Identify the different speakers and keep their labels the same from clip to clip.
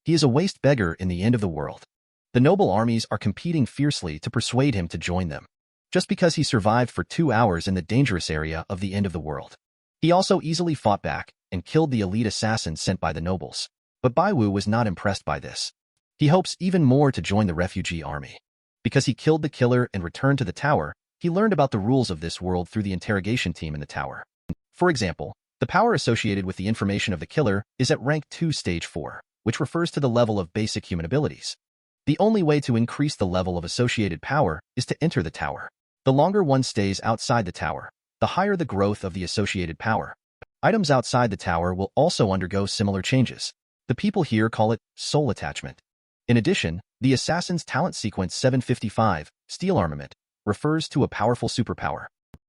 Speaker 1: He is a waste beggar in the end of the world. The noble armies are competing fiercely to persuade him to join them, just because he survived for 2 hours in the dangerous area of the end of the world. He also easily fought back and killed the elite assassins sent by the nobles. But Bai Wu was not impressed by this. He hopes even more to join the refugee army. Because he killed the killer and returned to the tower, he learned about the rules of this world through the interrogation team in the tower. For example, the power associated with the information of the killer is at rank 2 stage 4, which refers to the level of basic human abilities. The only way to increase the level of associated power is to enter the tower. The longer one stays outside the tower, the higher the growth of the associated power. Items outside the tower will also undergo similar changes. The people here call it soul attachment. In addition, the assassin's talent sequence 755, steel armament, refers to a powerful superpower.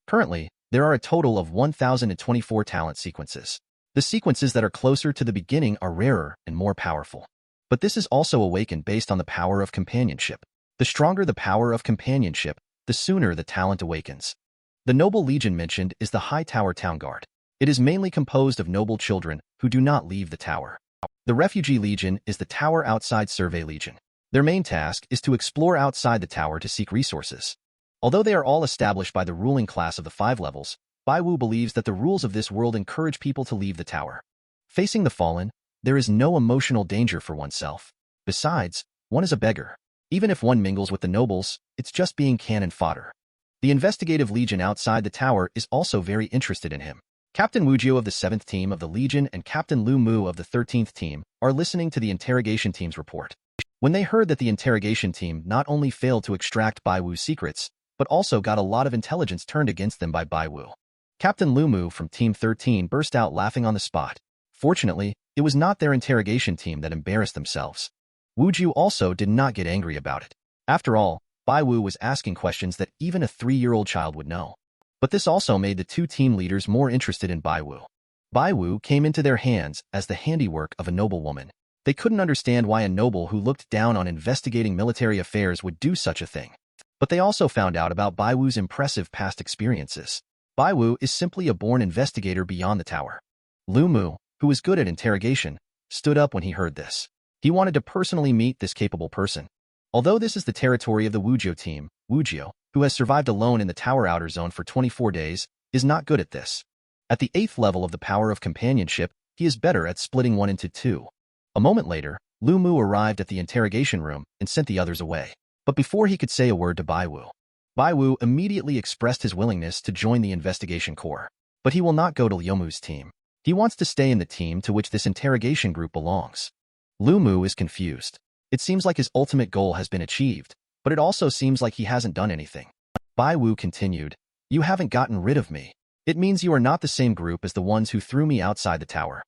Speaker 1: Currently, there are a total of 1,024 talent sequences. The sequences that are closer to the beginning are rarer and more powerful. But this is also awakened based on the power of companionship. The stronger the power of companionship, the sooner the talent awakens. The Noble Legion mentioned is the High Tower Town Guard. It is mainly composed of noble children who do not leave the tower. The Refugee Legion is the Tower Outside Survey Legion. Their main task is to explore outside the tower to seek resources. Although they are all established by the ruling class of the 5 levels, Bai Wu believes that the rules of this world encourage people to leave the tower. Facing the fallen, there is no emotional danger for oneself. Besides, one is a beggar. Even if one mingles with the nobles, it's just being cannon fodder. The Investigative Legion outside the tower is also very interested in him. Captain Wu Jiu of the 7th team of the Legion and Captain Lu Mu of the 13th team are listening to the interrogation team's report. When they heard that the interrogation team not only failed to extract Bai Wu's secrets, but also got a lot of intelligence turned against them by Bai Wu, Captain Lu Mu from Team 13 burst out laughing on the spot. Fortunately, it was not their interrogation team that embarrassed themselves. Wu Jiu also did not get angry about it. After all, Bai Wu was asking questions that even a 3-year-old child would know. But this also made the 2 team leaders more interested in Bai Wu. Bai Wu came into their hands as the handiwork of a noblewoman. They couldn't understand why a noble who looked down on investigating military affairs would do such a thing. But they also found out about Bai Wu's impressive past experiences. Bai Wu is simply a born investigator beyond the tower. Lu Mu, who is good at interrogation, stood up when he heard this. He wanted to personally meet this capable person. Although this is the territory of the Wu Jiu team, Wu Jiu, who has survived alone in the tower outer zone for 24 days, is not good at this. At the 8th level of the power of companionship, he is better at splitting one into 2. A moment later, Lu Mu arrived at the interrogation room and sent the others away. But before he could say a word to Bai Wu immediately expressed his willingness to join the investigation corps. But he will not go to Liu Mu's team. He wants to stay in the team to which this interrogation group belongs. Lu Mu is confused. It seems like his ultimate goal has been achieved, but it also seems like he hasn't done anything. Bai Wu continued, "You haven't gotten rid of me. It means you are not the same group as the ones who threw me outside the tower.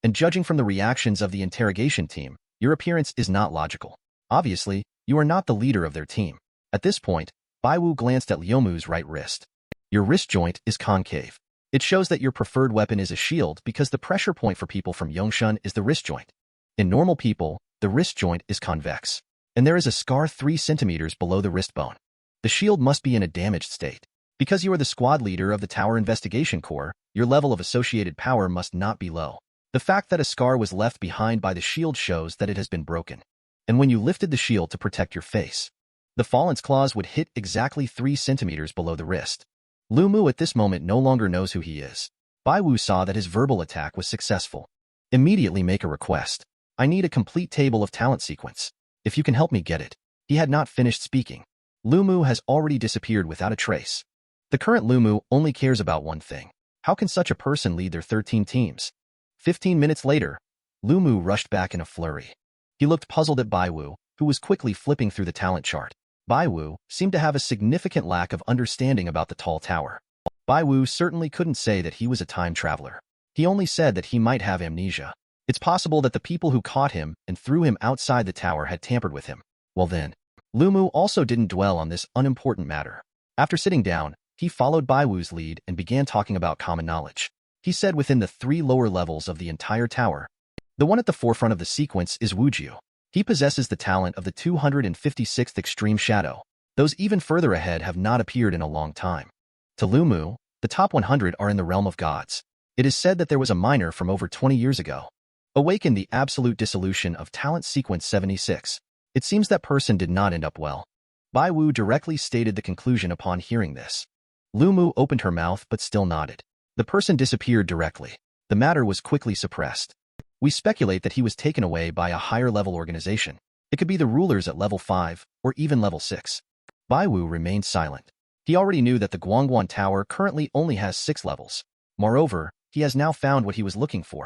Speaker 1: And judging from the reactions of the interrogation team, your appearance is not logical. Obviously, you are not the leader of their team." At this point, Bai Wu glanced at Liu Mu's right wrist. Your wrist joint is concave. It shows that your preferred weapon is a shield because the pressure point for people from Yongshun is the wrist joint. In normal people, the wrist joint is convex, and there is a scar 3 centimeters below the wrist bone. The shield must be in a damaged state. Because you are the squad leader of the Tower Investigation Corps, your level of associated power must not be low. The fact that a scar was left behind by the shield shows that it has been broken. And when you lifted the shield to protect your face, the fallen's claws would hit exactly 3 centimeters below the wrist. Lu Mu at this moment no longer knows who he is. Bai Wu saw that his verbal attack was successful. Immediately make a request. I need a complete table of talent sequence. If you can help me get it. He had not finished speaking. Lu Mu has already disappeared without a trace. The current Lu Mu only cares about one thing. How can such a person lead their 13 teams? 15 minutes later, Lu Mu rushed back in a flurry. He looked puzzled at Bai Wu, who was quickly flipping through the talent chart. Bai Wu seemed to have a significant lack of understanding about the tall tower. Bai Wu certainly couldn't say that he was a time traveler. He only said that he might have amnesia. It's possible that the people who caught him and threw him outside the tower had tampered with him. Well then, Lu Mu also didn't dwell on this unimportant matter. After sitting down, he followed Bai Wu's lead and began talking about common knowledge. He said within the 3 lower levels of the entire tower, the one at the forefront of the sequence is Wu Jiu. He possesses the talent of the 256th Extreme Shadow. Those even further ahead have not appeared in a long time. To Lu Mu, the top 100 are in the realm of gods. It is said that there was a miner from over 20 years ago. Awaken the absolute dissolution of talent sequence 76. It seems that person did not end up well. Bai Wu directly stated the conclusion upon hearing this. Lu Mu opened her mouth but still nodded. The person disappeared directly. The matter was quickly suppressed. We speculate that he was taken away by a higher-level organization. It could be the rulers at level 5 or even level 6. Bai Wu remained silent. He already knew that the Guangguan Tower currently only has 6 levels. Moreover, he has now found what he was looking for.